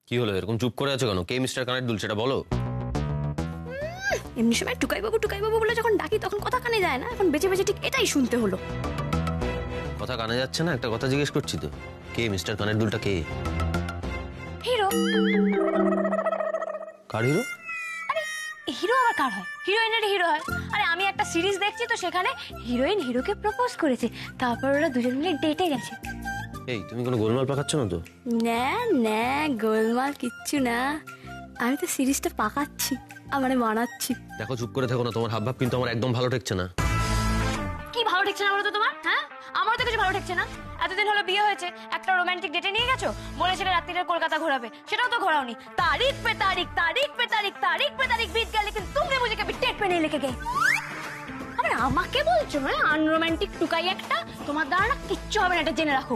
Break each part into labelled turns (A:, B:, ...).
A: কি হলো এরকম চুপ করে আছো কেন? কে মিস্টার কানের দুল সেটা বলো।
B: এমনি সময় টুকাই বাবু বলে যখন ডাকি তখন কথা কানে যায় না, এখন বেঁচে বেঁচে ঠিক এটাই শুনতে হলো।
A: কথা কানে যাচ্ছে না? একটা কথা জিজ্ঞেস করছি তো, কে মিস্টার কানের দুলটা? কে?
B: হিরো।
A: কার হিরো?
B: আরে হিরো আবার কার হয়? হিরোইনের হিরো হয়। আরে আমি একটা সিরিজ দেখছি তো সেখানে হিরোইন হিরোকে প্রপোজ করেছে, তারপর ওরা দুজন মিলে ডেটে গেছে।
A: এই তুমি কোনো গোলমাল পাকাচ্ছ না তো?
B: না না, গোলমাল কিচ্ছু না, আমি তো সিরিজটা পাকাচ্ছি, মানে বানাচ্ছি।
A: দেখো চুপ করে থাকো না, তোমার হাবভাব কিন্তু আমার একদম ভালো ঠেকছে না।
B: কি ভালো ঠেকছে না বলো তো তোমার? হ্যাঁ, আমার তো কিছু ভালো ঠেকছে না। এতদিন হলো বিয়ে হয়েছে, একটা রোমান্টিক ডেটে নিয়ে গেছো, বলেছিলে রাত্রিরে কলকাতা ঘোরাবে, সেটাও তো ঘোরাওনি। তারিখ পে তারিখ, তারিখ পে তারিখ, তারিখ পে তারিখ बीत गया, लेकिन तुमने मुझे कभी डेट पे नहीं लेके गए। আরে আমাকে বলছো হ্যাঁ আনরোমান্টিক টুকাই একটা? তোমার দ্বারা না কিচ্ছু হবে না, এটা জেনে রাখো।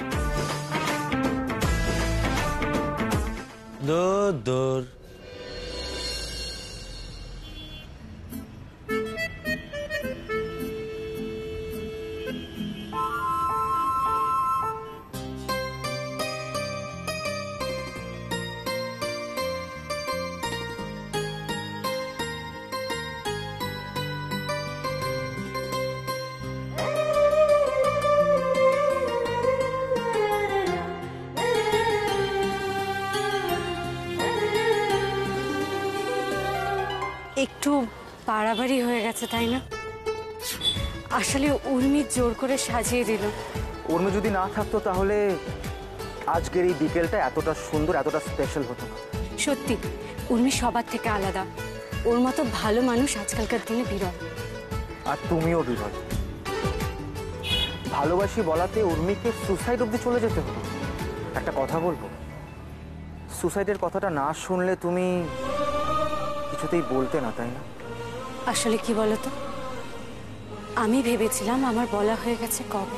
A: দূর দূর।
C: একটু বাড়াবাড়ি হয়ে গেছে তাই না? আসলে উর্মি জোর করে সাজিয়ে দিল।
D: উর্মি যদি না থাকতো তাহলে আজকের এই বিকেলটা এতটা সুন্দর, এতটা স্পেশাল হতো না।
C: সত্যি উর্মি সবার থেকে আলাদা, ওর মতো ভালো মানুষ আজকালকার দিনে বিরল।
D: আর তুমিও বিরল। ভালোবাসি বলাতে উর্মিকে সুসাইড অবধি চলে যেতে হলো। একটা কথা বলবো, সুসাইডের কথাটা না শুনলে তুমি কিছুতেই বলতে না, তাই না?
C: আসলে কি বলতো, আমি ভেবেছিলাম আমার বলা হয়ে গেছে কবে,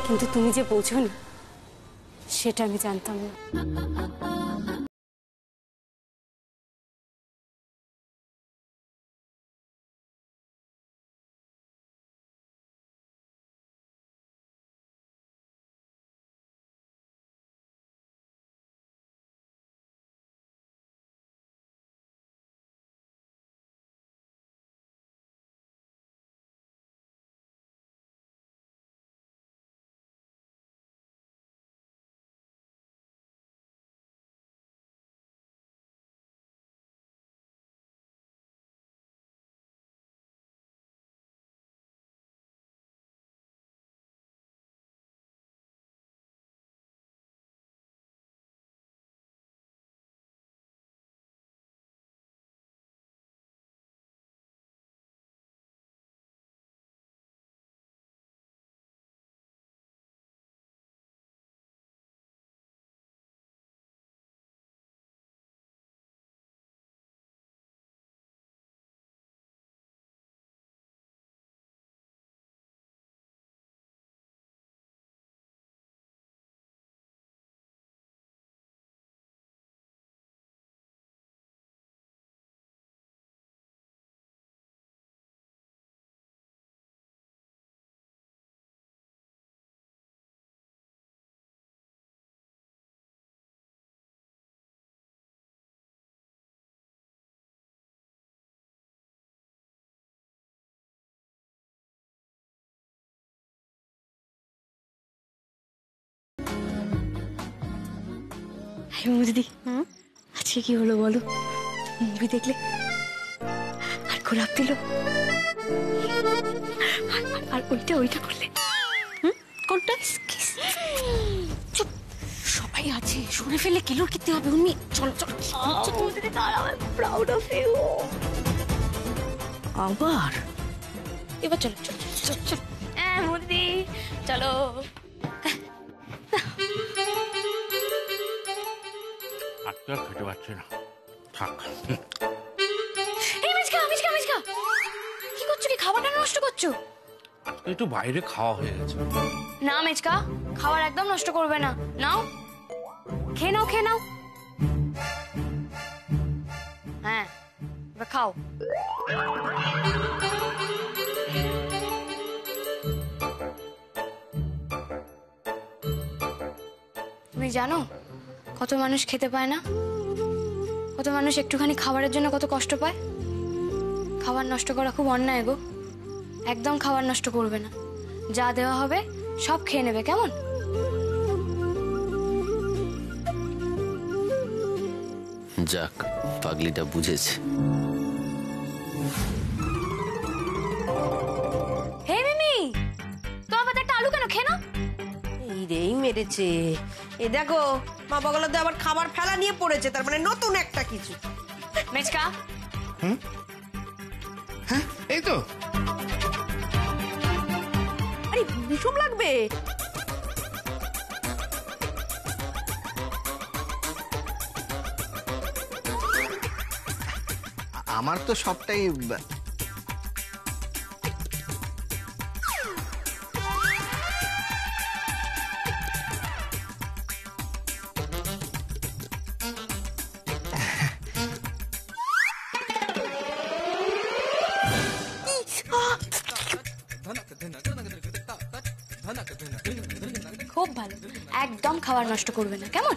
C: কিন্তু তুমি যে বোঝোনি সেটা আমি জানতাম না।
B: দিদি আজকে কি হলো বলো? মুভি দেখলে আর গোলাপ দিল আর ওইটা করলে। কোনটা? চুপ, সবাই আছে, শুনে ফেললে কিলোর কিনতে হবে। উনি চলো চলো দিদি, প্রাউড অফ ইউ। আবার এবার চলো চলো চলো চলো, হ্যাঁ মুদি চলো।
E: আজকে খেতে পারছি না, থাক।
B: কি করছো? কি খাবারটা নষ্ট করছো?
E: আজকে একটু বাইরে খাওয়া হয়ে গেছে।
B: না মেজকা, খাবার একদম নষ্ট করবে না, নাও খেয়ে নাও, খেয়ে নাও। হ্যাঁ এবার খাও। তুমি জানো কত মানুষ খেতে পায় না, কত মানুষ একটুখানি খাবারের জন্য কত কষ্ট পায়। খাবার নষ্ট করা খুব অন্যায় গো, একদম খাবার নষ্ট করবে না, যা দেওয়া হবে সব খেয়ে নেবে, কেমন?
A: যাক, পাগলিটা বুঝেছে।
B: হে মিমি, তোমার পাতে একটা আলু কেন, খেয়ে নাও।
F: এই রেই মেরেছে। এ দেখো মা বগলাতে আবার খাবার ফেলা নিয়ে পড়েছে, তার মানে নতুন একটা কিছু।
B: মেচকা,
E: এই তো
F: আরে বিষম লাগবে।
G: আমার তো সবটাই
B: খুব ভালো, একদম খাবার নষ্ট করবে না, কেমন?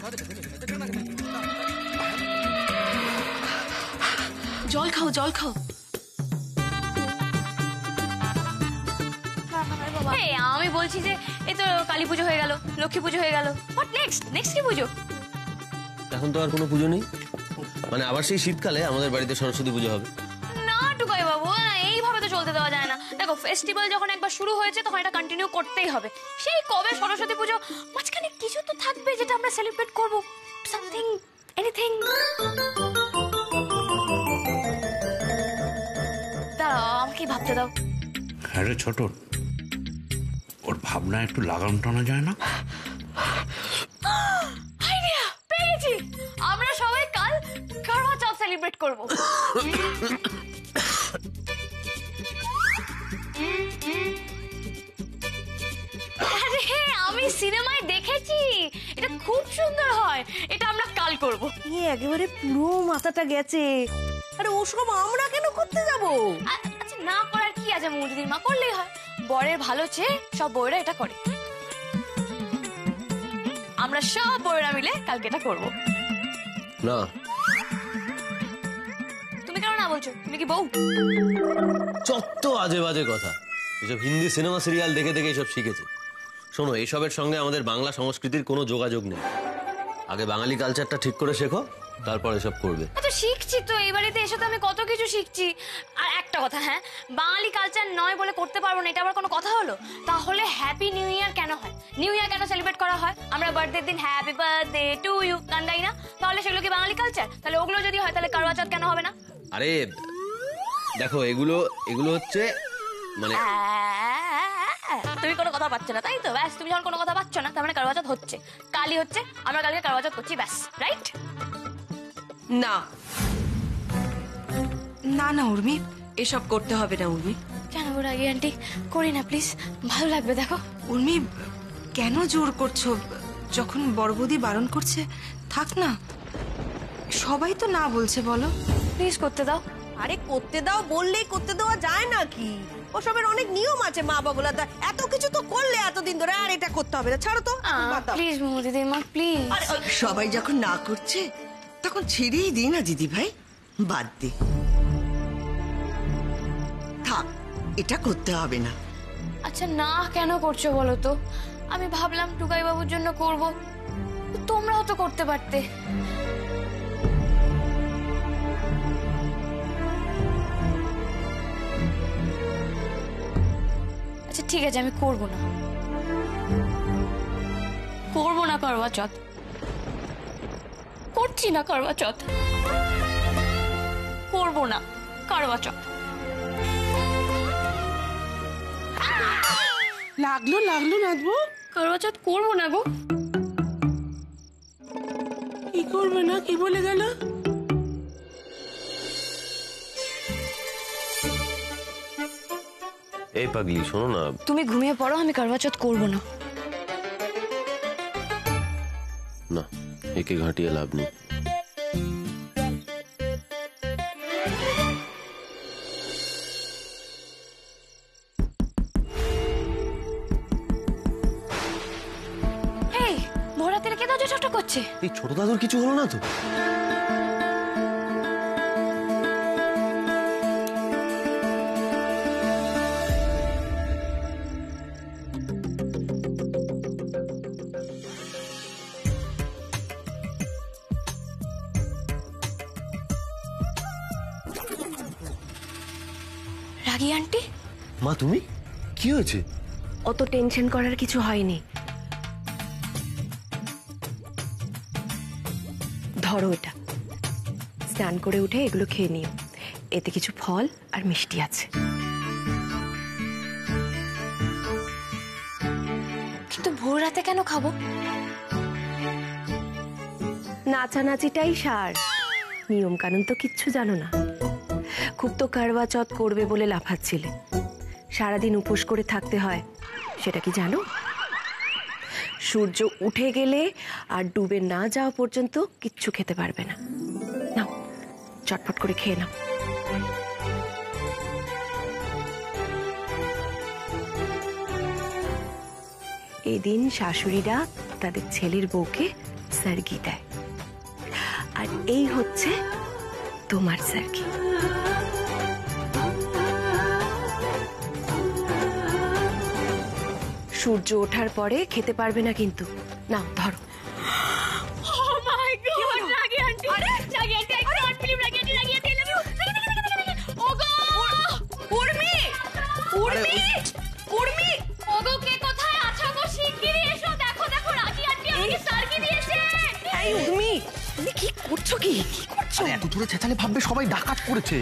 B: জল খাও, জল খাও। এই, আমি বলছি যে এই তো কালী পুজো হয়ে গেল, লক্ষ্মী পুজো হয়ে গেল, হোয়াট নেক্সট? নেক্সট কি পুজো?
A: এখন তো আর কোনো পুজো নেই, মানে আবার সেই শীতকালে আমাদের বাড়িতে সরস্বতী পুজো হবে।
B: না টুকাই বাবু, এইভাবে তো চলতে দেওয়া যায় না। দেখো, ফেস্টিভ্যাল যখন একবার শুরু হয়েছে তখন এটা কন্টিনিউ করতেই হবে। সেই কবে সরস্বতী পুজো, মাঝখানে কিছু তো থাকবে যেটা আমরা সেলিব্রেট করব, সামথিং, এনিথিং। দাঁড়াও, আমাকে ভাবতে দাও।
E: হ্যাঁ রে ছোট, ওর ভাবনা একটু লাগাম টানা যায় না?
B: আইডিয়া পেয়েছি, আমরা সবাই কাল কারওয়া চৌথ সেলিব্রেট করব। আরে আমি সিনেমায় দেখেছি, এটা খুব সুন্দর হয়, এটা আমরা কাল করব।
F: একেবারে পুরো মাথাটা গেছে। আরে ওসব আমরা কেন করতে যাব?
B: আচ্ছা, না করার কি আছে মুদিদির মা, করলেই হয়। বরের ভালো চেয়ে সব বউরা এটা করে, আমরা সব বউরা মিলে কালকে এটা করব।
A: না,
B: তুমি কেন না বলছো? তুমি কি বউ?
A: যত আজে বাজে কথা, এসব হিন্দি সিনেমা সিরিয়াল দেখে দেখে এসব শিখেছে। শোনো, এসবের সঙ্গে আমাদের বাংলা সংস্কৃতির কোনো যোগাযোগ নেই। আগে বাঙালি কালচারটা ঠিক করে শেখো, তারপর এসব করবে।
B: তো শিখছি তো, এই বাড়িতে এসে তো আমি কত কিছু শিখছি। আর একটা কথা, হ্যাঁ, বাঙালি কালচার নয় বলে করতে পারবো না, এটা আবার কোনো কথা হলো? তাহলে হ্যাপি নিউ ইয়ার কেন হয়? নিউ ইয়ার কেন সেলিব্রেট করা হয়? আমরা বার্থডের দিন হ্যাপি বার্থডে টু ইউ গান গাই না? তাহলে সেগুলো কি বাঙালি কালচার? তাহলে ওগুলো যদি হয় তাহলে কারওয়া চৌথ কেন হবে না?
A: আরে দেখো, এগুলো হচ্ছে মানে
B: তুমি কোনো কথা পাচ্ছ না, তাই তো? ব্যাস, তুমি যখন কোনো কথা পাচ্ছ না তার মানে কারওয়া চৌথ হচ্ছে, কালই হচ্ছে, আমরা কালকে কারওয়া চৌথ করছি, ব্যাস, রাইট?
F: না না না উর্মি, এসব করতে হবে না উর্মি।
B: কেন গো রাগি আন্টি? করি না প্লিজ, ভালো লাগবে। দেখো
H: উর্মি, কেন জোর করছো? যখন বড় বৌদি বারণ করছে, থাক না। সবাই তো না বলছে, বলো।
B: প্লিজ করতে দাও।
F: আরে করতে দাও বললেই করতে দেওয়া যায় নাকি? ওসবের অনেক নিয়ম আছে মা বগলাতে। এত কিছু তো করলে এতদিন ধরে, আর এটা করতে হবে না, ছাড়ো তো, বাদ দাও।
B: প্লিজ দিদি মা, প্লিজ।
I: সবাই যখন না করছে তখন ছেড়েই দিই না দিদি ভাই, বাদ দে, থাক, এটা করতে হবে না।
B: আচ্ছা, না কেন করছো বলো তো? আমি ভাবলাম টুকাই বাবুর জন্য করব, তোমরাও তো করতে পারতে। আচ্ছা ঠিক আছে, আমি করব না, করব না কারওয়া চৌথ, করছি না কারওয়া চৌথ, করব না কারওয়া চৌথ।
H: লাগলো লাগলো নাচবো।
B: কারওয়া চৌথ করবো না গো।
H: কি করবে না? কি বলে গেল?
A: এই পাগলি, শোনো না।
B: তুমি ঘুমিয়ে পড়ো, আমি কারওয়া চৌথ করবো না।
A: না, একে ঘাঁটিয়ে লাভ নেই।
B: এই ভোর রাতে কে দরজা ঠকঠক করছে?
A: সত্যি ছোট দাদুর কিছু হলো না তো?
B: রাগী আন্টি,
A: মা তুমি কি হয়েছে?
B: অত টেনশন করার কিছু হয়নি। ধরো এটা, স্নান করে উঠে এগুলো খেয়ে নিও। এতে কিছু ফল আর মিষ্টি আছে। কিন্তু ভোর রাতে কেন খাবো? নাচানাচিটাই সার, নিয়ম কানুন তো কিচ্ছু জানো না। খুব তো কারবা চৌথ করবে বলে লাফাচ্ছিলে, সারাদিন উপোস করে থাকতে হয়, সেটা কি জানো? সূর্য উঠে গেলে আর ডুবে না যাওয়া পর্যন্ত কিচ্ছু খেতে পারবে না। নাও, চটপট করে খেয়ে নাও। এই দিন শাশুড়িরা তাদের ছেলের বউকে সার্গি দেয়, আর এই হচ্ছে তোমার সার্গি। সূর্য ওঠার পরে খেতে পারবে না কিন্তু। নাও ধরো। কি করছো? কি করছো?
D: এত জোরে চেঁচালে ভাববে সবাই ডাকাত করেছে।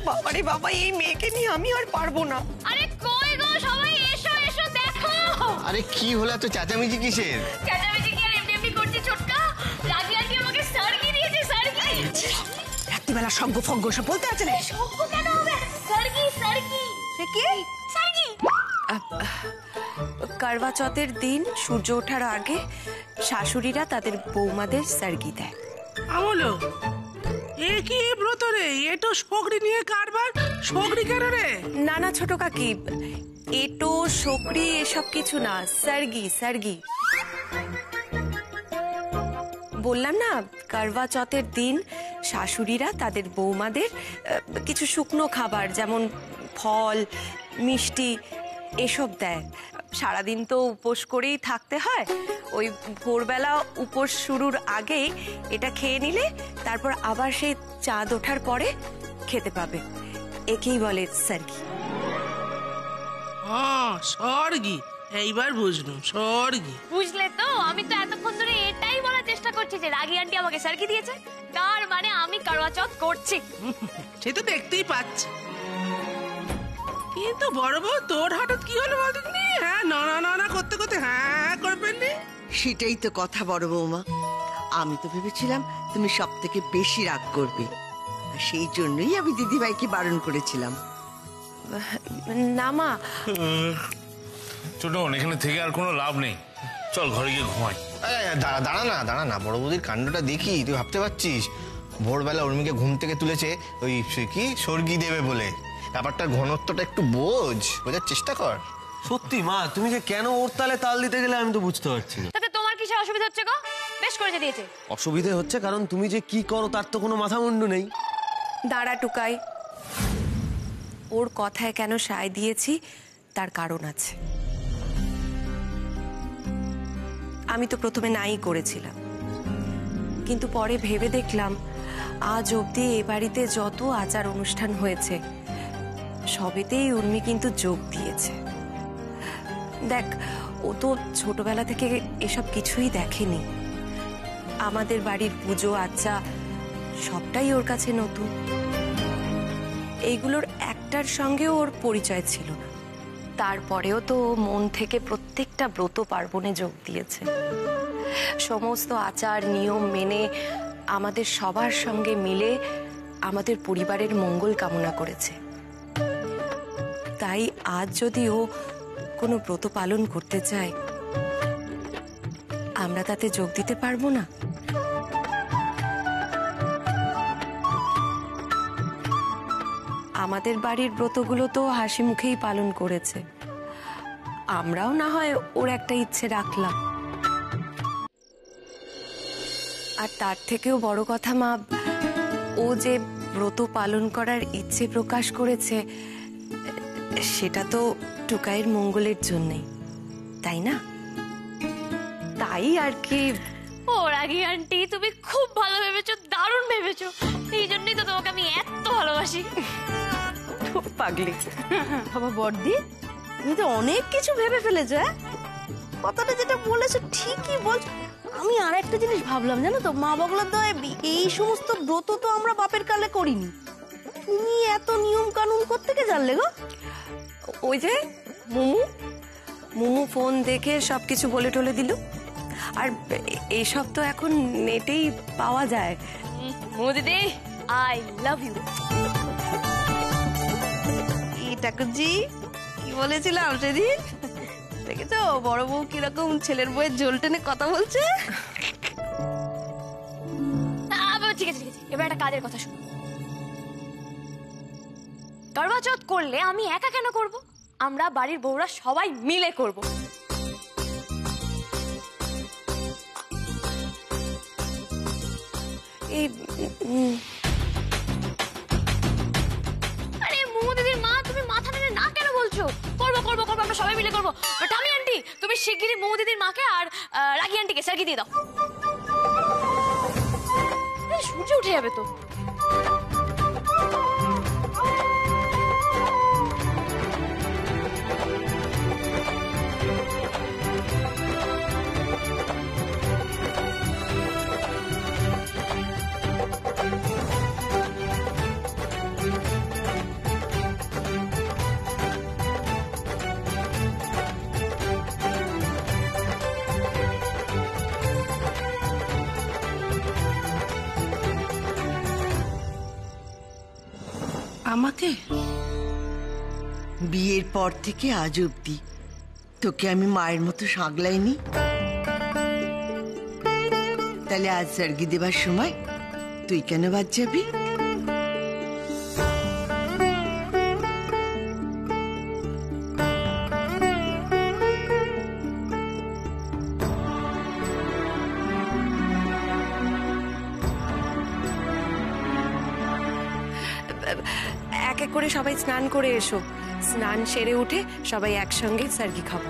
F: বাবারে বাবা, এই মেয়েকে নিয়ে আমি আর পারবো না।
B: আরে কই গো সবাই, এসো এসো দেখো।
G: আরে কি হলো এত চেঁচামেচি কিসের?
B: চাচামেচি কি আর এমনি করছি ছোটকা? রাগি আন্টি আমাকে সার্গি দিয়েছে, সার্গি।
F: রাত্রিবেলা সঙ্গ ফঙ্গ সব বলতে আছে না।
B: সঙ্গ কেন হবে? Sergei Sergei.
F: সে কি?
B: সার্গি।
C: কারবা চৌথের দিন সূর্য ওঠার আগে শাশুড়িরা তাদের বৌমাদের সার্গি দেয়।
J: আমলো এ কি ব্রত রে? এ তো সগড়ি নিয়ে কারবার। সগড়ি কেন রে?
C: না না ছোট কাকি, এটো শোকরি এসব কিছু না, সার্গি সার্গি। বললাম না, কারবা চৌথের দিন শাশুড়িরা তাদের বৌমাদের কিছু শুকনো খাবার যেমন ফল, মিষ্টি এসব দেয়। সারাদিন তো উপোস করেই থাকতে হয়, ওই ভোরবেলা উপোস শুরুর আগেই এটা খেয়ে নিলে তারপর আবার সেই চাঁদ ওঠার পরে খেতে পাবে। একেই বলে সার্গি।
J: স্বর্গী, এইবার বুঝলুম, স্বর্গী।
B: বুঝলে তো? আমি তো এতক্ষণ ধরে এটাই বলার চেষ্টা করছি যে রাগি আন্টি আমাকে সার্গি দিয়েছে, তার মানে আমি কারওয়া চৌথ করছি।
J: সে তো দেখতেই পাচ্ছি। কিন্তু বড় বউ, তোর হঠাৎ কি হলো বলতে? হ্যাঁ না না না না করতে করতে হ্যাঁ করে ফেললি।
I: সেটাই তো কথা বড় বৌমা। আমি তো ভেবেছিলাম তুমি সব থেকে বেশি রাগ করবে, আর সেই জন্যই আমি দিদিভাইকে বারণ করেছিলাম।
C: না মা,
E: ছোটন, এখানে থেকে আর কোনো লাভ নেই, চল ঘরে গিয়ে ঘুমাই।
G: দাঁড়া না, বড় বৌদির কাণ্ডটা দেখি। তুই ভাবতে পারছিস ভোরবেলা উর্মিকে ঘুম থেকে তুলেছে ওই কি স্বর্গী দেবে বলে? ব্যাপারটার ঘনত্বটা একটু বোঝার চেষ্টা কর।
A: সত্যি মা, তুমি যে কেন ওর তালে তাল দিতে গেলে আমি তো বুঝতে পারছি না।
B: তাতে তোমার কিসে অসুবিধা হচ্ছে গো? বেশ করে দিয়েছে।
A: অসুবিধে হচ্ছে কারণ তুমি যে কি করো তার তো কোনো মাথা মুন্ডু নেই।
C: দাঁড়া টুকাই, ওর কথায় কেন সায় দিয়েছি তার কারণ আছে। আমি তো প্রথমে নাই করেছিলাম, কিন্তু পরে ভেবে দেখলাম আজ অবধি এ বাড়িতে যত আচার অনুষ্ঠান হয়েছে সবেতেই উর্মি কিন্তু যোগ দিয়েছে। দেখ, ও তো ছোটবেলা থেকে এসব কিছুই দেখেনি। আমাদের বাড়ির পুজো আচ্চা সবটাই ওর কাছে নতুন। এইগুলোর একটার সঙ্গে ওর পরিচয় ছিল না, তারপরেও তো ও মন থেকে প্রত্যেকটা ব্রত পার্বণে যোগ দিয়েছে। সমস্ত আচার নিয়ম মেনে আমাদের সবার সঙ্গে মিলে আমাদের পরিবারের মঙ্গল কামনা করেছে। তাই আজ যদি ও কোনো ব্রত পালন করতে চায়, আমরা তাতে যোগ দিতে পারবো না? আমাদের বাড়ির ব্রতগুলো তো হাসি মুখেই পালন করেছে, আমরাও না হয় ওর একটা ইচ্ছে রাখলাম। আর তার থেকেও বড় কথা মা, ও যে ব্রত পালন করার ইচ্ছে প্রকাশ করেছে সেটা তো টুকাইয়ের মঙ্গলের জন্যই, তাই না? তাই আর কি।
B: ও রাগি আন্টি, তুমি খুব ভালো ভেবেছো, দারুণ ভেবেছো। এই জন্যই তো তোমাকে আমি এত ভালোবাসি।
C: খুব পাগলি।
F: বাবা বড়দি, তুমি তো অনেক কিছু ভেবে ফেলেছো। হ্যাঁ, কথাটা যেটা বলেছো ঠিকই বলছো। আমি আর একটা জিনিস ভাবলাম, জানো তো, মা বাবাগুলোর তো এই সমস্ত ব্রত তো আমরা বাপের কালে করিনি। তুমি এত নিয়ম কানুন কোত্থেকে জানলে গো?
C: ওই যে মুমু ফোন দেখে সবকিছু বলে টলে দিল। আর এইসব তো এখন নেটেই পাওয়া যায়।
B: দিদি, আই লাভ ইউ।
F: ঠাকুরজি কি বলেছিলাম সেদিন? দেখেছো বড় বউ কিরকম ছেলের বউয়ের জোল টেনে কথা বলছে।
B: ঠিক আছে ঠিক আছে, এবার একটা কাজের কথা শুনো। করবা চৌথ করলে আমি একা কেন করব? আমরা বাড়ির বউরা সবাই মিলে করব।
C: এই
B: আরে মুমু দিদির মা, তুমি মাথা নেড়ে না কেন বলছো? করবো করবো করবো, আমরা সবাই মিলে করবো। টামি আন্টি, তুমি শিগগিরই মুমু দিদির মাকে আর রাগি আন্টিকে সার্কি দিয়ে দাও। সূর্য উঠে যাবে তো।
J: আমাকে
I: বিয়ের পর থেকে আজ অব্দি তোকে আমি মায়ের মতো সাগলাইনি, তাহলে আজ সার্গি দেবার সময় তুই কেন বাদ যাবি?
C: এক এক করে সবাই স্নান করে এসো। স্নান সেরে উঠে সবাই একসঙ্গে সার্গি খাবো।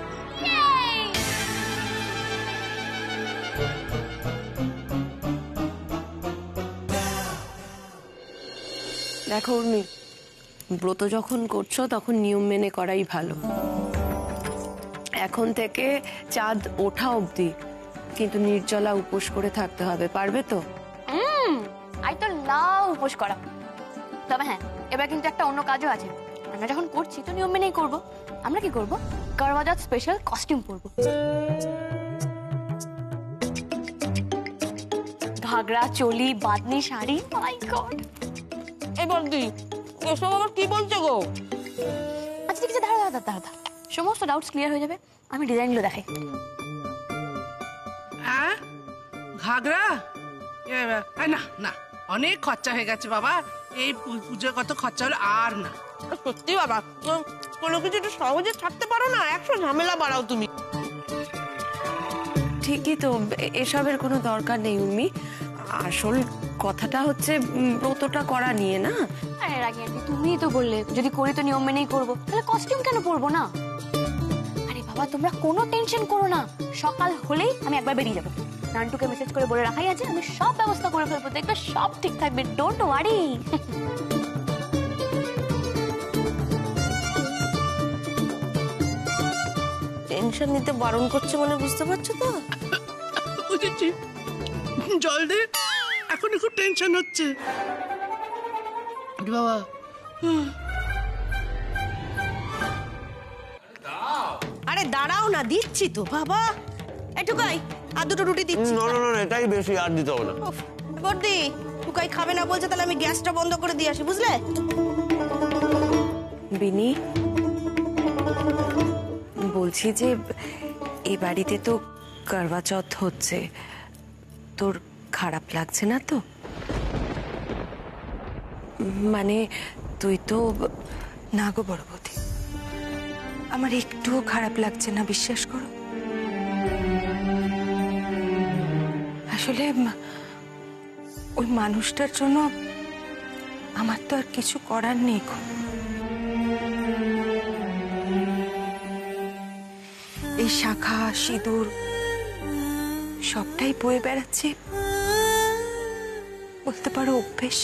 C: দেখো উর্মি, ব্রত যখন করছো তখন নিয়ম মেনে করাই ভালো। এখন থেকে চাঁদ ওঠা অবধি কিন্তু নির্জলা উপোস করে থাকতে হবে, পারবে তো?
B: আই তো লাভ উপোস করা। তবে হ্যাঁ, এবার কিন্তু একটা অন্য কাজও আছে। আমরা যখন করছি তো নিয়ম মেনেই করবো। আমরা কি করবো? করবা চৌথ স্পেশাল কস্টিউম পরবো। ঘাগরা, চলি, বাদনি শাড়ি। মাই গড,
F: এই বড়দি, এসব আবার কি বলছো গো?
B: আচ্ছা ঠিক আছে, দাঁড়া, সমস্ত ডাউটস ক্লিয়ার হয়ে যাবে। আমি ডিজাইনগুলো দেখাই।
J: হ্যাঁ, ঘাগরা? না না, অনেক খরচা হয়ে গেছে বাবা। এই পুজোর কত খরচা হলো আর না।
F: সত্যি বাবা, কোনো কিছু একটু সহজে ছাড়তে পারো না, 100 ঝামেলা বাড়াও তুমি।
C: ঠিকই তো, এসবের কোনো দরকার নেই উর্মি। আসল কথাটা হচ্ছে ব্রতটা করা নিয়ে না।
B: আরে রাগি আন্টি, তুমিই তো বললে যদি করি তো নিয়ম মেনেই করবো, তাহলে কস্টিউম কেন পরবো না? আরে বাবা, তোমরা কোনো টেনশন করো না। সকাল হলেই আমি একবার বেরিয়ে যাবো। নান্টুকে মেসেজ করে বলে রাখাই আছে, আমি সব ব্যবস্থা করে ফেলবো। দেখবে সব ঠিক থাকবে, ডোন্ট ওয়ারি।
F: টেনশন নিতে বারণ করছে মানে বুঝতে পারছো তো?
J: বুঝেছি, জল দে, এখন খুব টেনশন হচ্ছে বাবা।
F: আরে দাঁড়াও না, দিচ্ছি তো বাবা। এটুকাই আর দুটো রুটি দিচ্ছি।
A: না না না, এটাই বেশি, আর দিতে হবে না।
F: বড়দি, টুকাই খাবে না বলছে, তাহলে আমি গ্যাসটা বন্ধ করে দিয়ে আসি, বুঝলে?
C: বিনি, বলছি যে এই বাড়িতে তো করবা চৌথ হচ্ছে, তোর খারাপ লাগছে না তো? মানে তুই তো।
H: না গো বড় বৌদি, আমার একটুও খারাপ লাগছে না, বিশ্বাস করো। আসলে
C: ওই মানুষটার জন্য আমার তো আর কিছু করার নেই গো। এই শাখা সিঁদুর সবটাই বয়ে বেড়াচ্ছি, বলতে পারো অভ্যেস।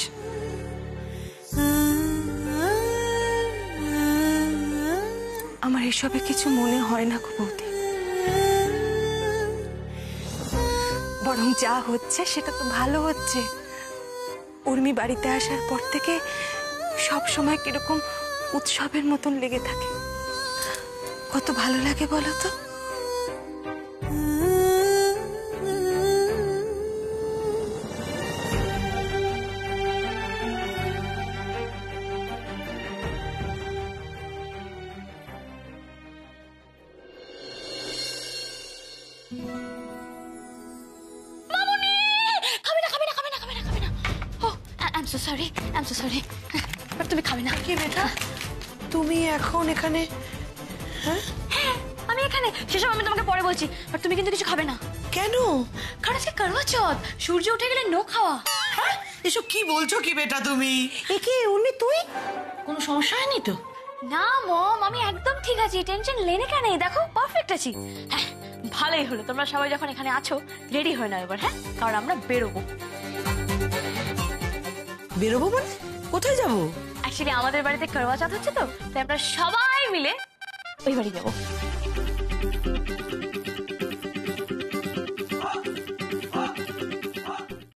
C: আমার এসবে কিছু মনে হয় না গো বৌদি, বরং যা হচ্ছে সেটা তো ভালো হচ্ছে। উর্মি বাড়িতে আসার পর থেকে সব সময় কিরকম উৎসবের মতন লেগে থাকে, কত ভালো লাগে বলো তো।
B: I'm so sorry. But তুমি খাবে না।
F: কি বেটা, তুমি এখন এখানে?
B: হ্যাঁ, আমি এখানে। সেসব আমি তোমাকে পরে বলছি। বাট তুমি কিন্তু কিছু খাবে না।
F: কেন?
B: কারণ আজকে করবা চৌথ, সূর্য উঠে গেলে নো খাওয়া।
F: হ্যাঁ, এসব কি বলছো কি বেটা তুমি? এ কি উর্মি, তুই কোনো সমস্যা হয়নি তো?
B: না মম, আমি একদম ঠিক আছি, টেনশন লেনে কেন, দেখো পারফেক্ট আছি। হ্যাঁ, ভালোই হলো তোমরা সবাই যখন এখানে আছো, রেডি হয়ে নাও এবার। হ্যাঁ, কারণ আমরা বেরোবো।
F: বেরোবো মানে? কোথায় যাবো?
B: অ্যাকচুয়ালি আমাদের বাড়িতে করবা চৌথ হচ্ছে তো, তাই আমরা সবাই মিলে ওই বাড়ি যাবো।